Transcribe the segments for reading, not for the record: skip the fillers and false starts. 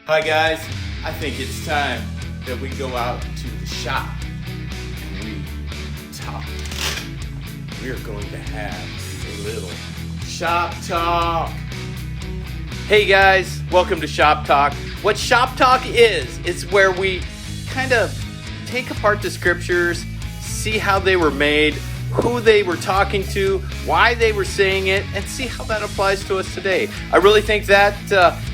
Hi guys, I think it's time that we go out to the shop and we talk. We're going to have a little shop talk. Hey guys, welcome to Shop Talk. What Shop Talk is where we kind of take apart the scriptures, see how they were made, who they were talking to, why they were saying it, and see how that applies to us today. I really think that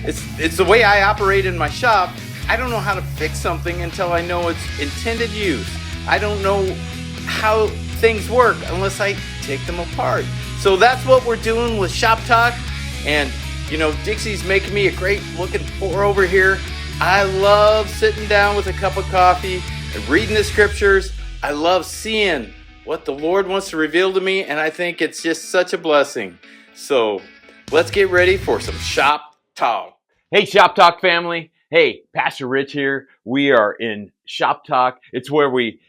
it's the way I operate in my shop. I don't know how to fix something until I know its intended use. I don't know how things work unless I take them apart. So that's what we're doing with Shop Talk. And you know, Dixie's making me a great looking pour over here. I love sitting down with a cup of coffee and reading the scriptures. I love seeing what the Lord wants to reveal to me, and I think it's just such a blessing. So let's get ready for some Shop Talk. Hey, Shop Talk family. Hey, Pastor Rich here. We are in Shop Talk. It's where we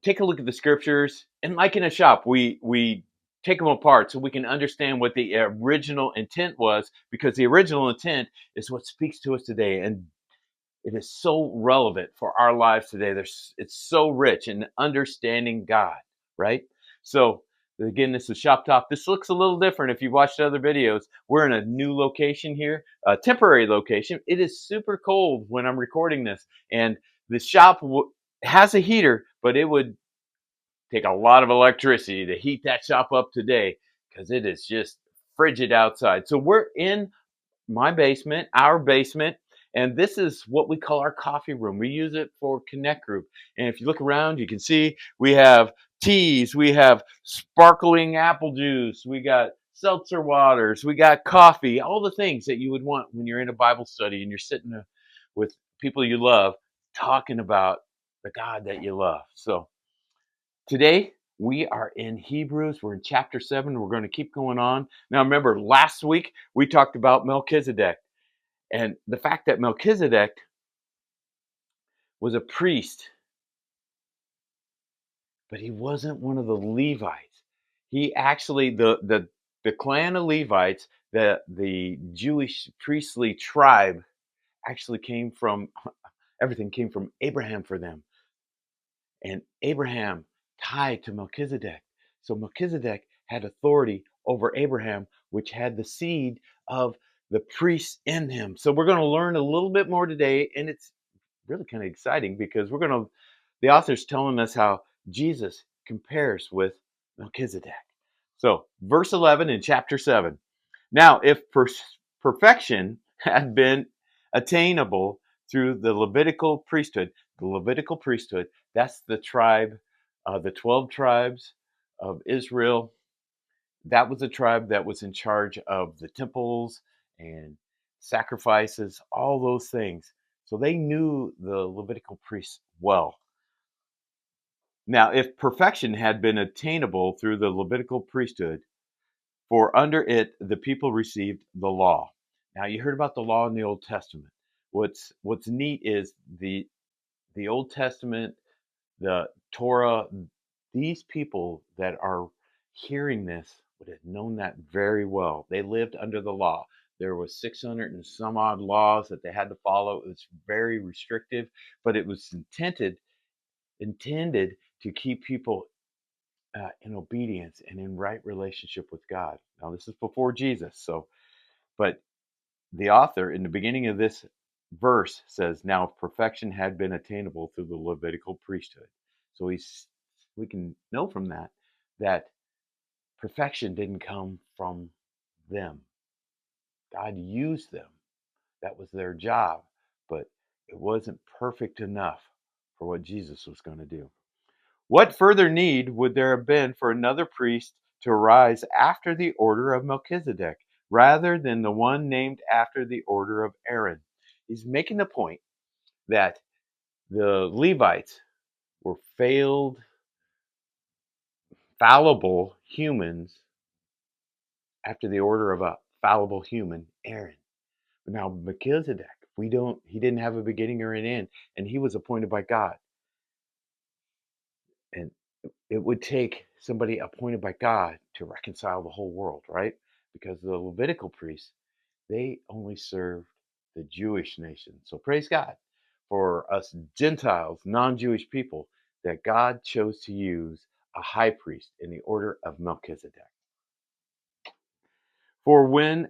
take a look at the scriptures, and like in a shop, we take them apart so we can understand what the original intent was, because the original intent is what speaks to us today, and it is so relevant for our lives today. It's so rich in understanding God, right? So again, this is Shop Talk. This looks a little different if you've watched other videos. We're in a new location here, a temporary location. It is super cold when I'm recording this, and the shop has a heater, but it would take a lot of electricity to heat that shop up today because it is just frigid outside. So we're in my basement, our basement, and this is what we call our coffee room. We use it for Connect Group. And if you look around, you can see we have teas, we have sparkling apple juice, we got seltzer waters, we got coffee, all the things that you would want when you're in a Bible study and you're sitting with people you love talking about the God that you love. So today, we are in Hebrews. We're in chapter 7. We're going to keep going on. Now, remember, last week we talked about Melchizedek and the fact that Melchizedek was a priest, but he wasn't one of the Levites. He actually, the clan of Levites, the Jewish priestly tribe, actually everything came from Abraham for them. And Abraham tied to Melchizedek. So Melchizedek had authority over Abraham, which had the seed of the priest in him. So we're going to learn a little bit more today, and it's really kind of exciting because the author's telling us how Jesus compares with Melchizedek. So verse 11 in chapter 7. Now, if perfection had been attainable through the Levitical priesthood, that's the tribe, the 12 tribes of Israel. That was the tribe that was in charge of the temples and sacrifices, all those things. So they knew the Levitical priests well. Now, if perfection had been attainable through the Levitical priesthood, for under it the people received the law. Now, you heard about the law in the Old Testament. What's neat is the Old Testament, the Torah, these people that are hearing this would have known that very well. They lived under the law. There was 600 and some odd laws that they had to follow. It was very restrictive, but it was intended to keep people in obedience and in right relationship with God. Now, this is before Jesus, but the author in the beginning of this verse says, "Now if perfection had been attainable through the Levitical priesthood." So we can know from that perfection didn't come from them. God used them. That was their job, but it wasn't perfect enough for what Jesus was going to do. What further need would there have been for another priest to arise after the order of Melchizedek, rather than the one named after the order of Aaron? He's making the point that the Levites were fallible humans after the order of a fallible human, Aaron. But now Melchizedek, he didn't have a beginning or an end, and he was appointed by God. And it would take somebody appointed by God to reconcile the whole world, right? Because the Levitical priests, they only served the Jewish nation. So praise God for us Gentiles, non-Jewish people, that God chose to use a high priest in the order of Melchizedek. For when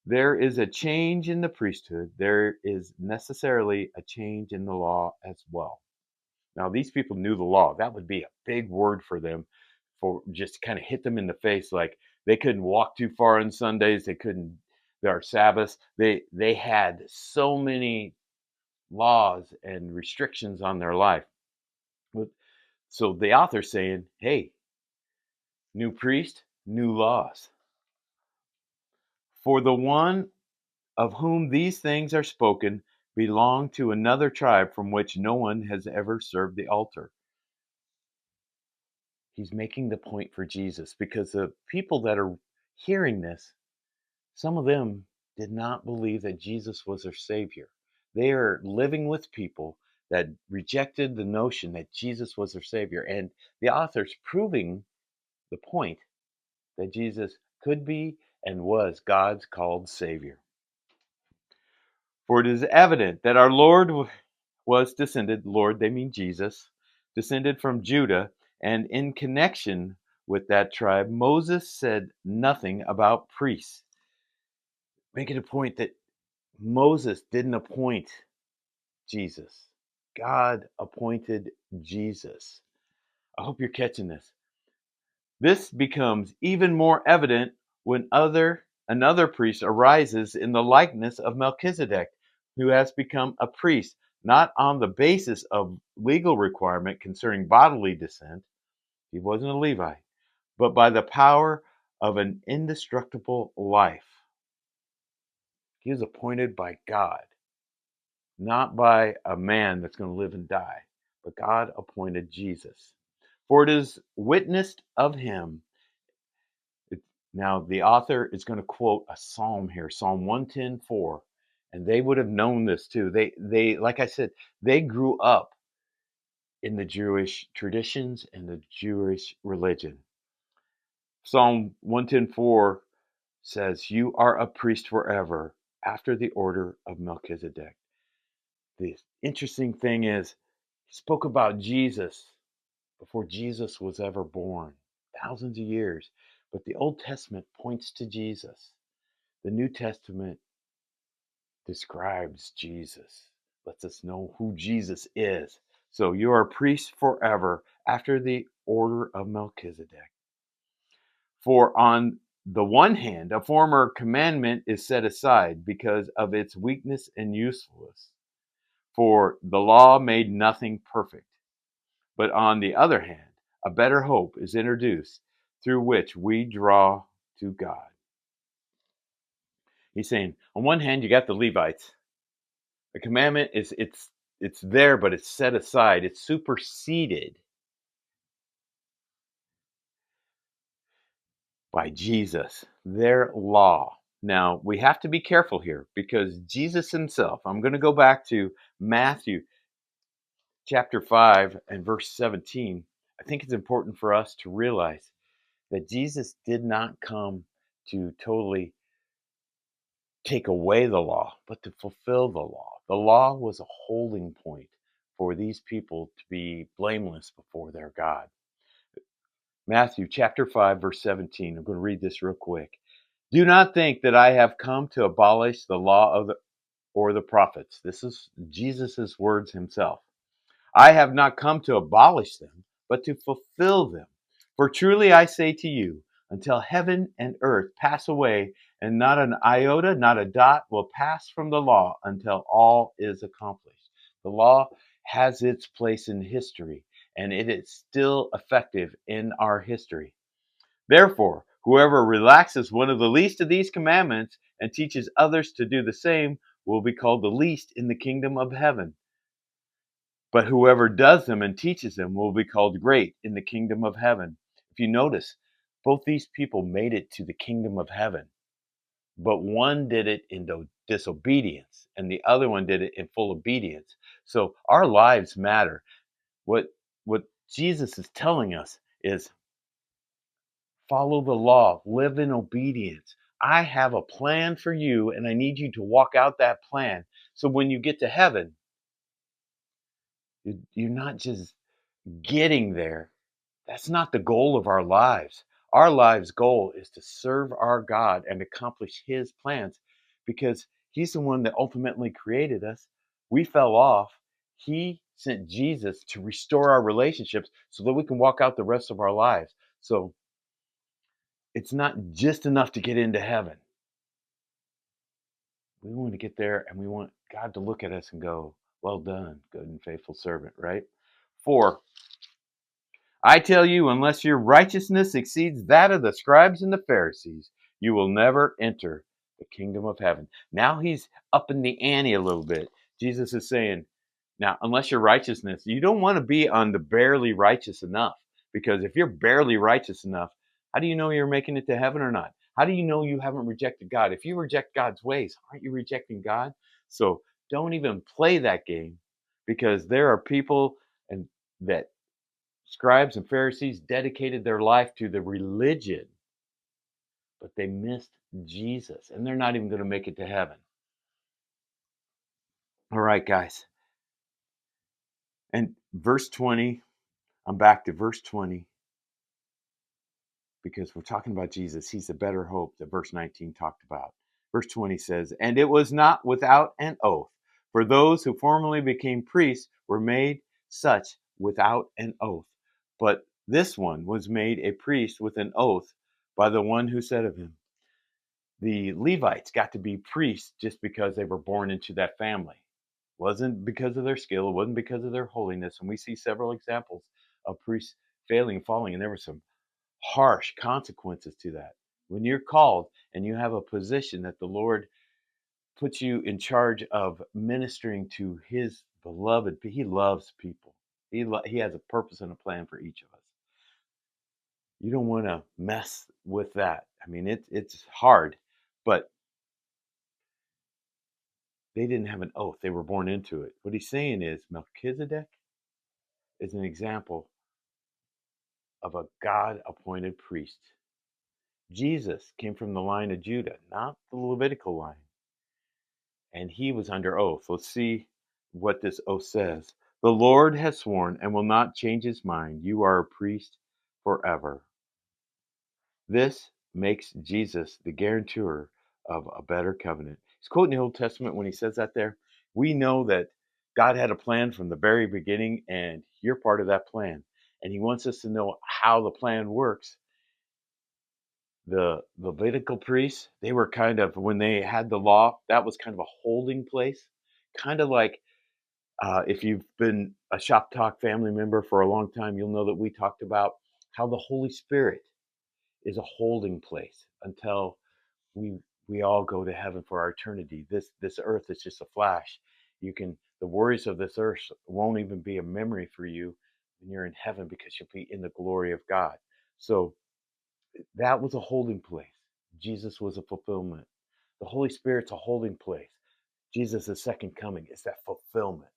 there is a change in the priesthood, there is necessarily a change in the law as well. Now, these people knew the law. That would be a big word for them, for just kind of hit them in the face. Like they couldn't walk too far on Sundays. They couldn't, their Sabbaths. They had so many laws and restrictions on their life. So the author's saying, hey, new priest, new laws. For the one of whom these things are spoken belong to another tribe from which no one has ever served the altar. He's making the point for Jesus because the people that are hearing this, some of them did not believe that Jesus was their Savior. They are living with people that rejected the notion that Jesus was their Savior. And the author's proving the point that Jesus could be and was God's called Savior. For it is evident that our Lord was descended, Lord, they mean Jesus, descended from Judah, and in connection with that tribe, Moses said nothing about priests, making a point that Moses didn't appoint Jesus. God appointed Jesus. I hope you're catching this. This becomes even more evident when another priest arises in the likeness of Melchizedek, who has become a priest, not on the basis of legal requirement concerning bodily descent, he wasn't a Levite, but by the power of an indestructible life. He was appointed by God, not by a man that's going to live and die, but God appointed Jesus. For it is witnessed of him. Now, the author is going to quote a psalm here, Psalm 110:4, and they would have known this too. They, like I said, they grew up in the Jewish traditions and the Jewish religion. Psalm 110:4 says, "You are a priest forever, after the order of Melchizedek." The interesting thing is, he spoke about Jesus before Jesus was ever born, thousands of years. But the Old Testament points to Jesus. The New Testament describes Jesus, lets us know who Jesus is. So you are a priest forever after the order of Melchizedek. For on the one hand, a former commandment is set aside because of its weakness and usefulness, for the law made nothing perfect. But on the other hand, a better hope is introduced through which we draw to God. He's saying, on one hand, you got the Levites. The commandment is it's there, but it's set aside. It's superseded by Jesus, their law. Now, we have to be careful here because Jesus himself, I'm going to go back to Matthew chapter 5 and verse 17. I think it's important for us to realize that Jesus did not come to totally take away the law, but to fulfill the law. The law was a holding point for these people to be blameless before their God. Matthew chapter 5, verse 17. I'm going to read this real quick. Do not think that I have come to abolish the law or the prophets. This is Jesus' words himself. I have not come to abolish them, but to fulfill them. For truly I say to you, until heaven and earth pass away, and not an iota, not a dot will pass from the law until all is accomplished. The law has its place in history, and it is still effective in our history. Therefore, whoever relaxes one of the least of these commandments and teaches others to do the same will be called the least in the kingdom of heaven. But whoever does them and teaches them will be called great in the kingdom of heaven. If you notice, both these people made it to the kingdom of heaven, but one did it in disobedience and the other one did it in full obedience. So our lives matter. What Jesus is telling us is follow the law, live in obedience. I have a plan for you, and I need you to walk out that plan. So when you get to heaven, you're not just getting there. That's not the goal of our lives. Our lives' goal is to serve our God and accomplish His plans because He's the one that ultimately created us. We fell off. He sent Jesus to restore our relationships so that we can walk out the rest of our lives. So it's not just enough to get into heaven. We want to get there and we want God to look at us and go, well done, good and faithful servant, right? 4, I tell you, unless your righteousness exceeds that of the scribes and the Pharisees, you will never enter the kingdom of heaven. Now he's upping the ante a little bit. Jesus is saying, now, unless your righteousness, you don't want to be on the barely righteous enough. Because if you're barely righteous enough, how do you know you're making it to heaven or not? How do you know you haven't rejected God? If you reject God's ways, aren't you rejecting God? So don't even play that game because there are people and that scribes and Pharisees dedicated their life to the religion, but they missed Jesus, and they're not even going to make it to heaven. All right, guys. And verse 20, I'm back to verse 20 because we're talking about Jesus. He's the better hope that verse 19 talked about. Verse 20 says, and it was not without an oath, for those who formerly became priests were made such without an oath. But this one was made a priest with an oath by the one who said of him. The Levites got to be priests just because they were born into that family. It wasn't because of their skill, it wasn't because of their holiness. And we see several examples of priests failing and falling, and there were some harsh consequences to that. When you're called and you have a position that the Lord puts you in charge of ministering to His beloved, He loves people. He has a purpose and a plan for each of us. You don't want to mess with that. I mean, it's hard, but they didn't have an oath. They were born into it. What he's saying is Melchizedek is an example of a God appointed priest. Jesus came from the line of Judah, not the Levitical line. And he was under oath. Let's see what this oath says. The Lord has sworn and will not change his mind. You are a priest forever. This makes Jesus the guarantor of a better covenant. He's quoting the Old Testament when he says that there. We know that God had a plan from the very beginning, and you're part of that plan. And he wants us to know how the plan works. The Levitical priests, they were kind of, when they had the law, that was kind of a holding place. Kind of like if you've been a Shop Talk family member for a long time, you'll know that we talked about how the Holy Spirit is a holding place until we we all go to heaven for our eternity. This earth is just a flash. The worries of this earth won't even be a memory for you when you're in heaven because you'll be in the glory of God. So that was a holding place. Jesus was a fulfillment. The Holy Spirit's a holding place. Jesus' second coming is that fulfillment.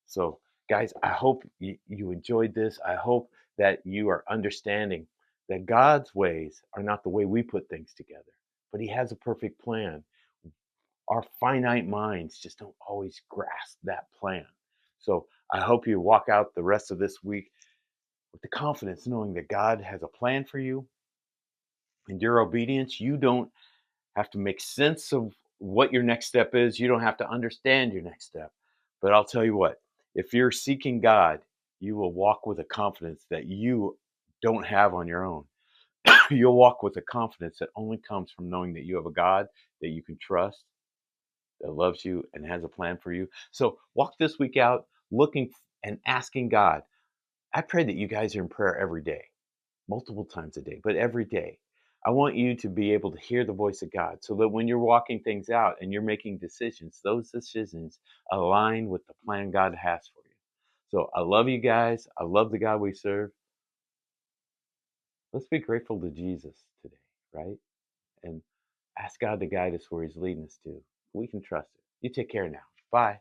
So, guys, I hope you enjoyed this. I hope that you are understanding that God's ways are not the way we put things together, but He has a perfect plan. Our finite minds just don't always grasp that plan. So, I hope you walk out the rest of this week with the confidence knowing that God has a plan for you and your obedience. You don't have to make sense of what your next step is. You don't have to understand your next step. But I'll tell you what, if you're seeking God, you will walk with a confidence that you don't have on your own. You'll walk with a confidence that only comes from knowing that you have a God that you can trust, that loves you and has a plan for you. So walk this week out looking and asking God. I pray that you guys are in prayer every day, multiple times a day, but every day. I want you to be able to hear the voice of God so that when you're walking things out and you're making decisions, those decisions align with the plan God has for you. So I love you guys. I love the God we serve. Let's be grateful to Jesus today, right? And ask God to guide us where He's leading us to. We can trust it. You take care now. Bye.